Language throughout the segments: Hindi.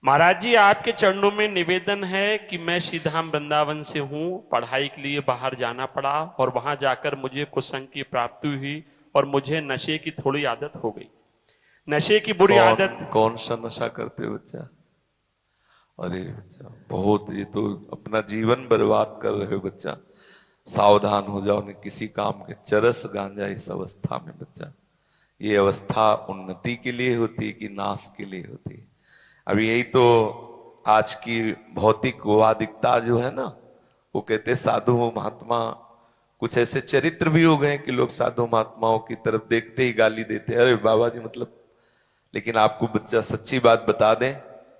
महाराज जी, आपके चरणों में निवेदन है कि मैं श्रीधाम वृंदावन से हूँ। पढ़ाई के लिए बाहर जाना पड़ा और वहां जाकर मुझे कुसंग की प्राप्ति हुई और मुझे नशे की थोड़ी आदत हो गई। नशे की बुरी कौन आदत। कौन सा नशा करते हो बच्चा? अरे बच्चा, बहुत, ये तो अपना जीवन बर्बाद कर रहे हो बच्चा। सावधान हो जाओ, नहीं किसी काम के। चरस गांजा इस अवस्था में बच्चा, ये अवस्था उन्नति के लिए होती है कि नाश के लिए होती है? अब यही तो आज की भौतिकवादिकता जो है ना, वो कहते साधु महात्मा, कुछ ऐसे चरित्र भी हो गए कि लोग साधु महात्माओं की तरफ देखते ही गाली देते हैं, अरे बाबा जी मतलब। लेकिन आपको बच्चा सच्ची बात बता दें,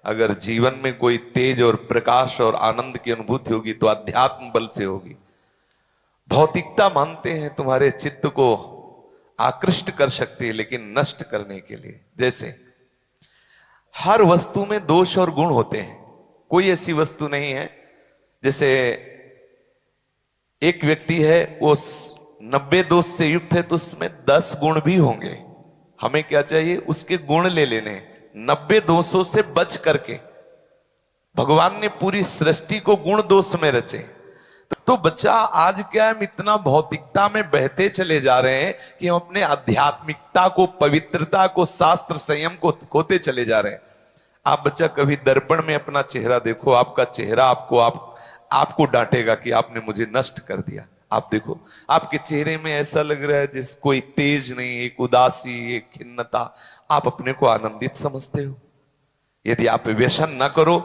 अगर जीवन में कोई तेज और प्रकाश और आनंद की अनुभूति होगी तो अध्यात्म बल से होगी। भौतिकता मानते हैं तुम्हारे चित्त को आकृष्ट कर सकती है, लेकिन नष्ट करने के लिए। जैसे हर वस्तु में दोष और गुण होते हैं, कोई ऐसी वस्तु नहीं है। जैसे एक व्यक्ति है, वो 90 दोष से युक्त है, तो उसमें 10 गुण भी होंगे। हमें क्या चाहिए? उसके गुण ले लेने, 90 दोषों से बच करके। भगवान ने पूरी सृष्टि को गुण दोष में रचे। तो बच्चा, आज क्या हम इतना भौतिकता में बहते चले जा रहे हैं कि हम अपने आध्यात्मिकता को, पवित्रता को, शास्त्र संयम को खोते चले जा रहे हैं। आप बच्चा कभी दर्पण में अपना चेहरा देखो, आपका चेहरा आपको डांटेगा कि आपने मुझे नष्ट कर दिया। आप देखो, आपके चेहरे में ऐसा लग रहा है जिस कोई तेज नहीं, एक उदासी, एक खिन्नता। आप अपने को आनंदित समझते हो? यदि आप व्यसन न करो,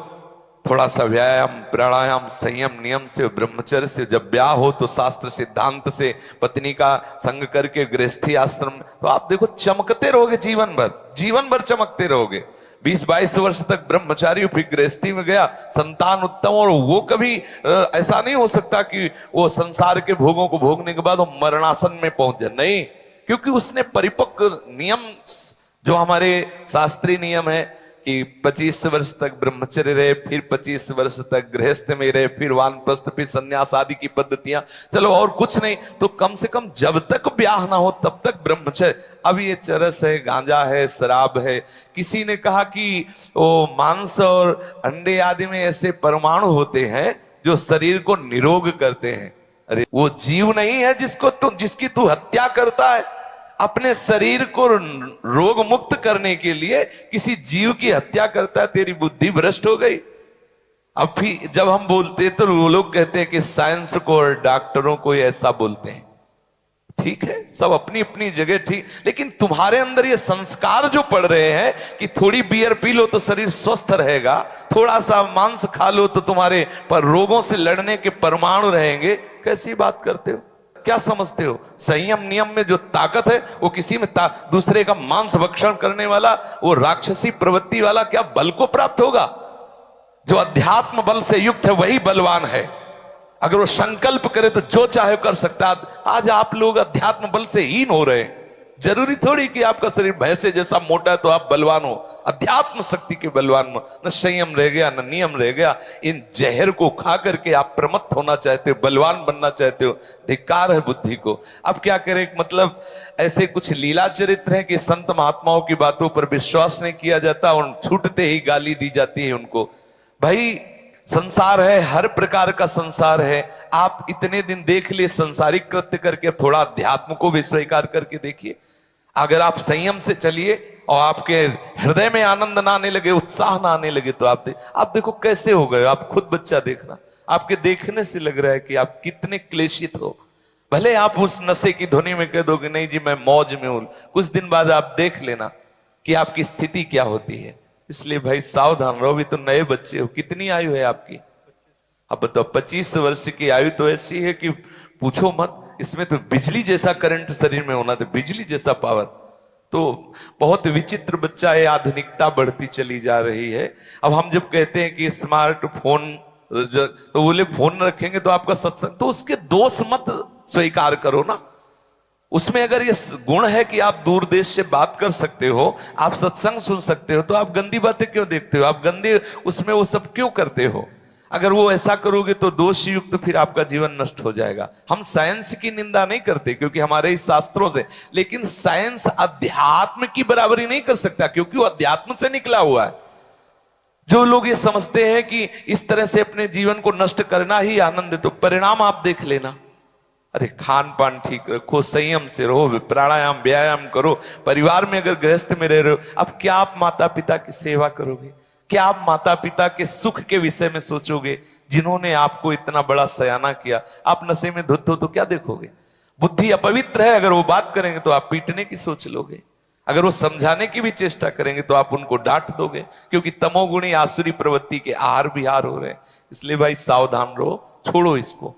थोड़ा सा व्यायाम, प्राणायाम, संयम, नियम से, ब्रह्मचर्य से, जब ब्याह हो तो शास्त्र सिद्धांत से, पत्नी का संग करके गृहस्थी आश्रम, तो आप देखो चमकते रहोगे जीवन भर, जीवन भर चमकते रहोगे। 20-22 वर्ष तक ब्रह्मचारी, फिर गृहस्थी में गया, संतान उत्तम, और वो कभी ऐसा नहीं हो सकता कि वो संसार के भोगों को भोगने के बाद वो मरणासन में पहुंच जाए, नहीं। क्योंकि उसने परिपक्व नियम, जो हमारे शास्त्रीय नियम है कि 25 वर्ष तक ब्रह्मचर्य रहे, फिर 25 वर्ष तक गृहस्थ में रहे, फिर वानप्रस्थ, फिर संन्यास आदि की पद्धतियां, चलो और कुछ नहीं तो कम से कम जब तक ब्याह ना हो तब तक ब्रह्मचर्य। अब ये चरस है, गांजा है, शराब है। किसी ने कहा कि वो मांस और अंडे आदि में ऐसे परमाणु होते हैं जो शरीर को निरोग करते हैं। अरे वो जीव नहीं है जिसकी तू हत्या करता है। अपने शरीर को रोग मुक्त करने के लिए किसी जीव की हत्या करता है, तेरी बुद्धि भ्रष्ट हो गई। अब फिर जब हम बोलते तो वो लोग कहते हैं कि साइंस को और डॉक्टरों को ऐसा बोलते हैं। ठीक है, सब अपनी अपनी जगह ठीक, लेकिन तुम्हारे अंदर ये संस्कार जो पड़ रहे हैं कि थोड़ी बियर पी लो तो शरीर स्वस्थ रहेगा, थोड़ा सा मांस खा लो तो तुम्हारे पर रोगों से लड़ने के परमाणु रहेंगे, कैसी बात करते हो? क्या समझते हो? संयम नियम में जो ताकत है वो किसी में दूसरे का मांस भक्षण करने वाला, वो राक्षसी प्रवृत्ति वाला क्या बल को प्राप्त होगा? जो अध्यात्म बल से युक्त है वही बलवान है। अगर वो संकल्प करे तो जो चाहे कर सकता है। आज आप लोग अध्यात्म बल से हीन हो रहे हैं। जरूरी थोड़ी कि आपका शरीर भैंसे जैसा मोटा है तो आप बलवान हो, अध्यात्म शक्ति के बलवान हो। न संयम रह गया, न नियम रह गया। इन जहर को खा करके आप प्रमत्त होना चाहते हो, बलवान बनना चाहते हो। धिक्कार है बुद्धि को। अब क्या करें? मतलब ऐसे कुछ लीला चरित्र हैं कि संत महात्माओं की बातों पर विश्वास नहीं किया जाता और छूटते ही गाली दी जाती है उनको। भाई संसार है, हर प्रकार का संसार है। आप इतने दिन देख लिए संसारिक कृत्य करके, अब थोड़ा अध्यात्म को भी स्वीकार करके देखिए। अगर आप संयम से चलिए और आपके हृदय में आनंद ना आने लगे, उत्साह ना आने लगे, तो आप देखो कैसे हो गए। आप खुद बच्चा देखना, आपके देखने से लग रहा है कि आप कितने क्लेशित हो। भले आप उस नशे की धुनी में कह दो कि नहीं जी मैं मौज में हूं, कुछ दिन बाद आप देख लेना कि आपकी स्थिति क्या होती है। इसलिए भाई सावधान रहो। भी तो नए बच्चे हो। कितनी आयु है आपकी? अब बताओ, 25 वर्ष की आयु तो ऐसी है कि पूछो मत। इसमें तो बिजली जैसा करंट शरीर में होना था, बिजली जैसा पावर। तो बहुत विचित्र बच्चा है। आधुनिकता बढ़ती चली जा रही है। अब हम जब कहते हैं कि स्मार्टफोन, तो बोले फोन रखेंगे तो आपका सत्संग, तो उसके दोष मत स्वीकार करो ना। उसमें अगर ये गुण है कि आप दूर देश से बात कर सकते हो, आप सत्संग सुन सकते हो, तो आप गंदी बातें क्यों देखते हो? आप गंदे उसमें वो सब क्यों करते हो? अगर वो ऐसा करोगे तो दोष युक्त तो फिर आपका जीवन नष्ट हो जाएगा। हम साइंस की निंदा नहीं करते क्योंकि हमारे इस शास्त्रों से, लेकिन साइंस अध्यात्म की बराबरी नहीं कर सकता क्योंकि वो अध्यात्म से निकला हुआ है। जो लोग ये समझते हैं कि इस तरह से अपने जीवन को नष्ट करना ही आनंद है, तो परिणाम आप देख लेना। अरे खान पान ठीक रखो, संयम से रहो, प्राणायाम व्यायाम करो, परिवार में अगर गृहस्थ में रह रहे हो, अब क्या आप माता पिता की सेवा करोगे? क्या आप माता पिता के सुख के विषय में सोचोगे, जिन्होंने आपको इतना बड़ा सयाना किया? आप नशे में धुत हो तो क्या देखोगे? बुद्धि अपवित्र है, अगर वो बात करेंगे तो आप पीटने की सोच लोगे, अगर वो समझाने की भी चेष्टा करेंगे तो आप उनको डांट दोगे, क्योंकि तमोगुणी आसुरी प्रवृत्ति के आहार विहार हो रहे हैं। इसलिए भाई सावधान रहो, छोड़ो इसको।